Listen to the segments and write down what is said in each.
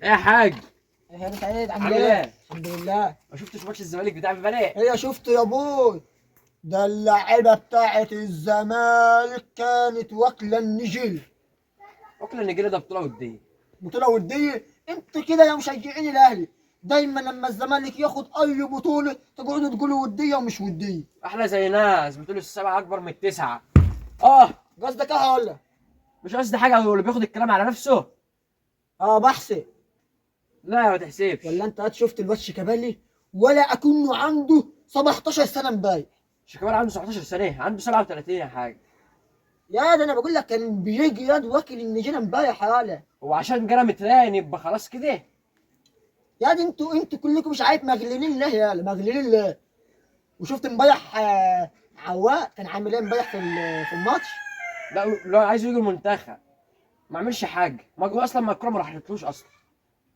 ايه يا حاج؟ يا سعيد عامل ايه؟ الحمد لله. ما شفتش ماتش الزمالك بتاع امبارح؟ هي شفت يا ابوي؟ ده اللعيبه بتاعت الزمالك كانت واكله النجيل. واكل النجيله ده بطوله وديه. بطوله وديه؟ انتوا كده يا مشجعين الاهلي دايما لما الزمالك ياخد اي بطوله تقعدوا تقولوا وديه ومش وديه. احنا زي ناس بتقول السبعه اكبر من التسعه. اه. قصدك ايه ولا؟ مش قصدي حاجه، هو اللي بياخد الكلام على نفسه. اه بحسب. لا ما تحسبش. ولا انت شفت الواد شيكابالي؟ ولا اكنه عنده 17 سنه مباين. شيكابالا عنده 17 سنه، عنده 37 يا حاج. يا ده انا بقول لك كان بيجي ياد واكل النجيله امبارح حاله. هو عشان جرى متران يبقى خلاص كده؟ يا دي انتوا كلكم مش عارف مغلولين ليه يالا مغلولين ليه؟ وشفت امبارح عواء كان عامل ايه امبارح في الماتش؟ لا لو عايز يجي المنتخب ما عملش حاجه، ما هو اصلا ما الكوره ما راحتلوش اصلا.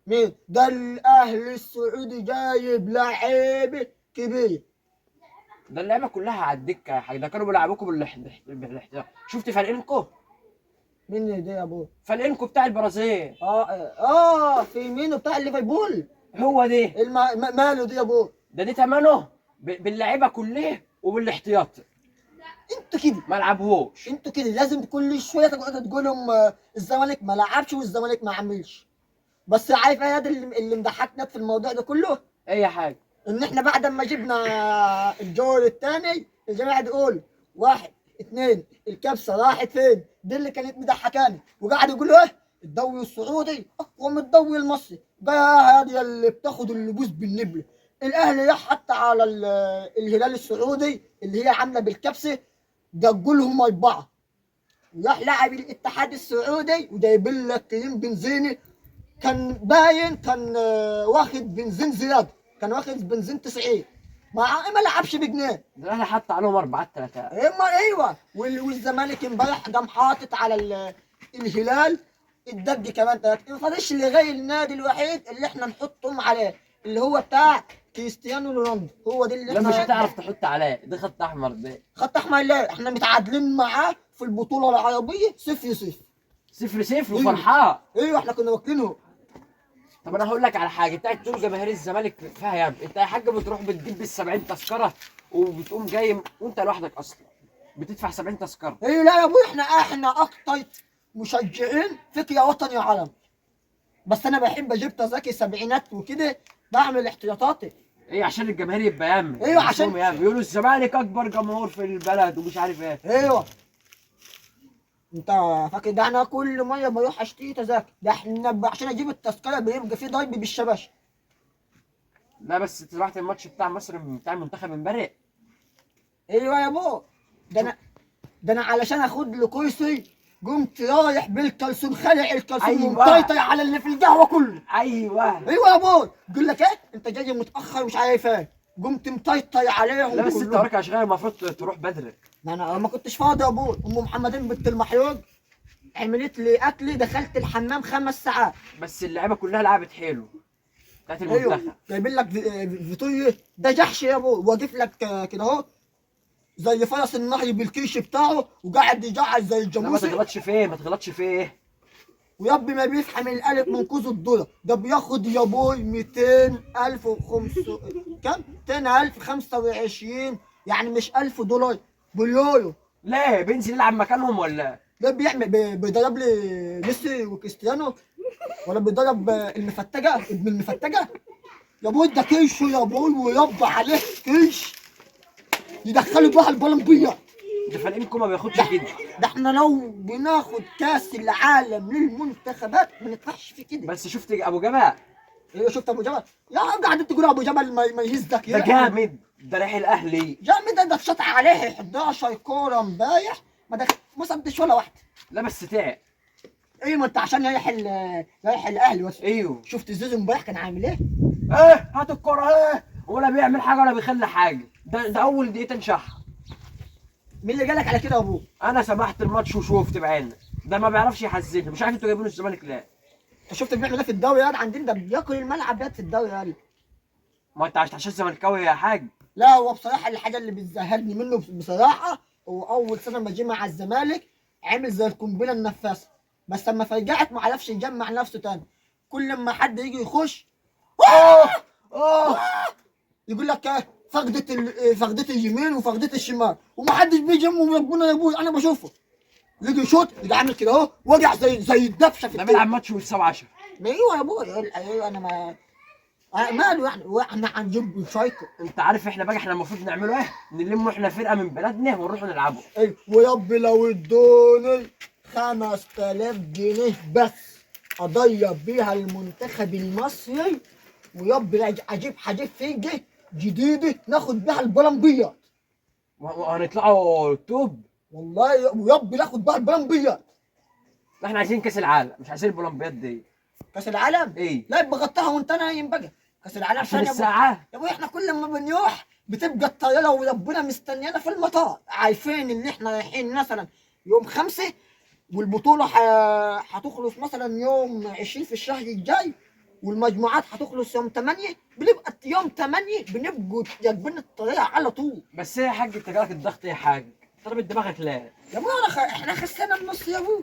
مين؟ ده الاهلي السعودي جايب لعيبه كبير. ده اللعيبه كلها على الدكه يا حاج، ده كانوا بيلعبوكوا بالاحتياط. شفت فريقكم؟ مين ده يا ابوه؟ فريقكم بتاع البرازيل. في مين بتاع ليفربول؟ هو ده. ماله ده يا ابوه؟ دي ثمنه باللعيبه كلها وبالاحتياط. انتوا كده ما لعبوش. انتوا كده لازم كل شويه تقعدوا تقولهم الزمالك ما لعبش والزمالك ما عملش. بس عارف ايه اللي مضحكنا في الموضوع ده كله؟ اي حاجه. ان احنا بعد ما جبنا الجول الثاني الجماعه قاعد يقول واحد اثنين الكبسه راحت فين؟ دي اللي كانت مضحكاني وقاعد يقولوا ايه؟ الدوري السعودي اقوى من الدوري المصري. بقى هذه اللي بتاخد اللبوس بالنبله. الاهلي راح حتى على الهلال السعودي اللي هي عامله بالكبسه دقوا لهم اربعه. راح لاعب الاتحاد السعودي وجايبين لك كريم بنزيني كان باين كان واخد بنزين زياده. كان واخد بنزين 90 ما لعبش بجنيه. ده الاهلي حط عليهم 4-3. ايوه والزمالك امبارح قام حاطط على الهلال الدق كمان تلاتة. ما فاضلش اللي غير النادي الوحيد اللي احنا نحطهم عليه اللي هو بتاع كريستيانو رونالدو. هو ده اللي لا احنا مش هتعرف تحط عليه، ده خط احمر ده. خط احمر. لا احنا متعادلين معاه في البطوله العربيه 0-0. 0-0 وفرحان. ايوه احنا كنا واكلينه. طب انا هقول لك على حاجه، انت قاعد تقول جماهير الزمالك فيها يا ابني، انت يا حاج بتروح بتجيب ال70 تذكره وبتقوم جاي وانت لوحدك اصلا بتدفع 70 تذكره. ايه لا يا ابوي احنا اكتر مشجعين فكره وطني عالمي. بس انا بحب اجيب تذاكر سبعينات وكده بعمل احتياطاتي. ايه عشان الجماهير يبقى يامن. ايوه عشان بيقولوا الزمالك اكبر جمهور في البلد ومش عارف ايه. ايوه. انت فاكر ده انا كل مره بروح اشتري تذاكر؟ ده احنا عشان اجيب التذكره بيبقى فيه ضرب بالشباشب. لا بس انت سمعت الماتش بتاع مصر بتاع المنتخب امبارح؟ ايوه يا ابو. ده انا علشان اخد له كرسي قمت رايح بالكلسون خلع الكلسون أيوة. ومسيطر على اللي في القهوه كله. ايوه. ايوه يا ابو. يقول لك ايه انت جاي متاخر مش عارف ايه. قمت مسيطر عليهم. لا بس انت كلهم. وراك اشغال المفروض تروح بدري. انا ما كنتش فاضي يا ابو. ام محمدين بنت المحيوج عملت لي اكلي دخلت الحمام 5 ساعات. بس اللعيبه كلها لعبت حلو بتاعت المنتخب. ايوه جايبين لك فيتوريا ده جحش يا ابو واقف لك كده اهو زي فرس النهر بالكيش بتاعه وقاعد يجعل زي لا ما الجاموسه. تغلطش فيه ما تغلطش فيه. ويابي ما بيفهم الالف من كوز الدولار. ده بياخد يا بوي 200,000 و500 كام؟ 200,000 25 يعني مش 1000 دولار باليورو. ليه بينزل يلعب مكانهم ولا؟ ده بيعمل بيضرب لي ميسي وكريستيانو ولا بيضرب المفتجه ابن المفتجه. يا بوي ده كيشه يا بوي ويربى عليه كيش يدخلوا بها البلمبيه. ده فريقكم ما بياخدش كده. ده احنا لو بناخد كاس العالم للمنتخبات ما ندفعش في كده. بس شفت ابو جبل؟ ايه شفت ابو جبل؟ يا قاعد تقول ابو جبل ما يهزك. ده جامد، ده رايح الاهلي. جامد. ده اتشاط عليه 11 كوره امبارح ما صدش ولا واحده. لا بس تعب. ايه ما انت عشان رايح الاهلي بس. ايوه شفت زيزو امبارح كان عامل ايه؟ ايه هات الكرة ايه، ولا بيعمل حاجه ولا بيخلي حاجه. ده اول دقيقتين شح. مين اللي قالك على كده يا ابوه؟ انا سمحت الماتش وشوفت بعيني. ده ما بيعرفش يحزنها، مش عارف انتوا جايبينه الزمالك ليه. انت شفت بيعمل ايه في الدوري ياد عندنا؟ ده بياكل الملعب ياد في الدوري ياد. ما انت عشان زملكاوي يا حاج. لا هو بصراحه الحاجه اللي بتزهقني منه بصراحه هو اول سنه ما جه مع الزمالك عامل زي القنبله النفاثه. بس لما فرجعت ما عرفش يجمع نفسه تاني. كل ما حد يجي يخش اه اه يقول لك ايه فخدة اليمين وفخدة الشمال، ومحدش بيجي جنبه ربنا يا ابوي. انا بشوفه يجي يشوط يجي عامل كده اهو، وجع زي الدبشه في ده التاني. بيلعب ماتش والسبعة 10. ما ايوه يا ابوي، ايوه انا ما ماله يعني، واحنا هنجيب شايكو. انت عارف احنا بقى احنا المفروض نعمله ايه؟ نلم احنا فرقه من بلدنا ونروح نلعبه. ايوه ويابي لو ادوني 5000 جنيه بس اضيع بيها المنتخب المصري، ويابي هجيب فيجي جديده ناخد بيها البلمبيات. وهنطلعوا توب. والله ويابي ناخد بيها البلمبيات. احنا عايزين كاس العالم، مش عايزين البولمبياد دي. كاس العالم؟ ايه؟ لا يبقى غطاها وانت نايم بقى. كاس العالم عشان ثاني يا ابوي. الساعه. يا ابوي احنا كل ما بنروح بتبقى الطياره وربنا مستنيانا في المطار، عارفين ان احنا رايحين مثلا يوم 5 والبطوله هتخلص مثلا يوم 20 في الشهر الجاي، والمجموعات هتخلص يوم 8. بنبقى يوم 8 بنبقوا راكبين الطياره على طول. بس ايه يا حاج انت جالك الضغط يا حاج؟ ضربت دماغك ليه؟ يا ابوي احنا خسينا النص يا ابوي،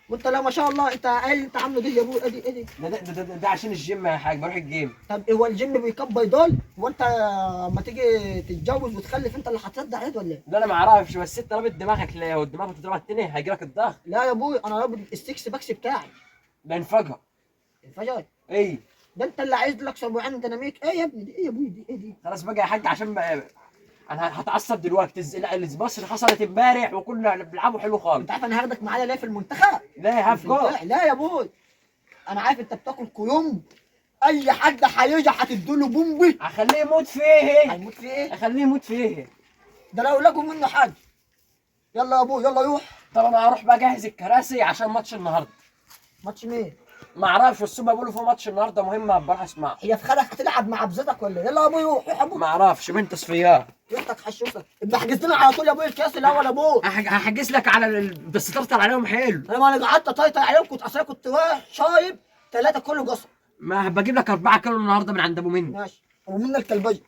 وانت لا ما شاء الله انت قايل انت عامله دي يا ابوي. ادي ده عشان الجيم يا حاج، بروح الجيم. طب هو الجيم بيكبر دول؟ هو انت ما تيجي تتجوز وتخلف انت اللي هتصدق عيد ولا ايه؟ لا انا ما اعرفش، بس انت ضربت دماغك ليه؟ والدماغ بتضربها التاني هيجيلك الضغط. لا يا ابوي انا رابط السكس باكس بتاعي. ده انفجر. الفجر ايه؟ ده انت اللي عايز لك اسبوعين ديناميك. ايه يا ابني دي ايه يا ابوي دي ايه دي؟ خلاص بقى يا حاج عشان بقى انا هتعصب دلوقتي. لا مصر حصلت امبارح وكنا بنلعبوا حلو خالص. انت عارف انا هاخدك معايا ليه في المنتخب؟ لا هاف جول. لا يا ابوي انا عارف انت بتاكل كولومب، اي حد هيجي هتديله بومبي هخليه يموت فيه. هيموت فيه ايه؟ هخليه يموت فيه. ده لو لقوا منه حاجه. يلا يا ابوي يلا روح. طب انا هروح بقى اجهز الكراسي عشان ماتش النهارده. ماتش مين؟ ما اعرفش، بس هم بيقولوا في ماتش النهارده مهم، هبقى اسمع. هي في خالك هتلعب مع بزتك ولا إيه؟ يلا يا ابوي روح يا ابوي. ما اعرفش من تصفيات. ريحتك حشوشك. ابقى احجز لنا على طول يا ابوي الكاس الاول يا ابوي. هحجز لك على بس ترطل عليهم حلو. انا ما انا قعدت اطيطر عليهم، كنت اصلا كنت رايح شايب 3 كيلو قصب. ما بجيب لك 4 كيلو النهارده من عند ابو مني. ماشي ومنا الكلبجه.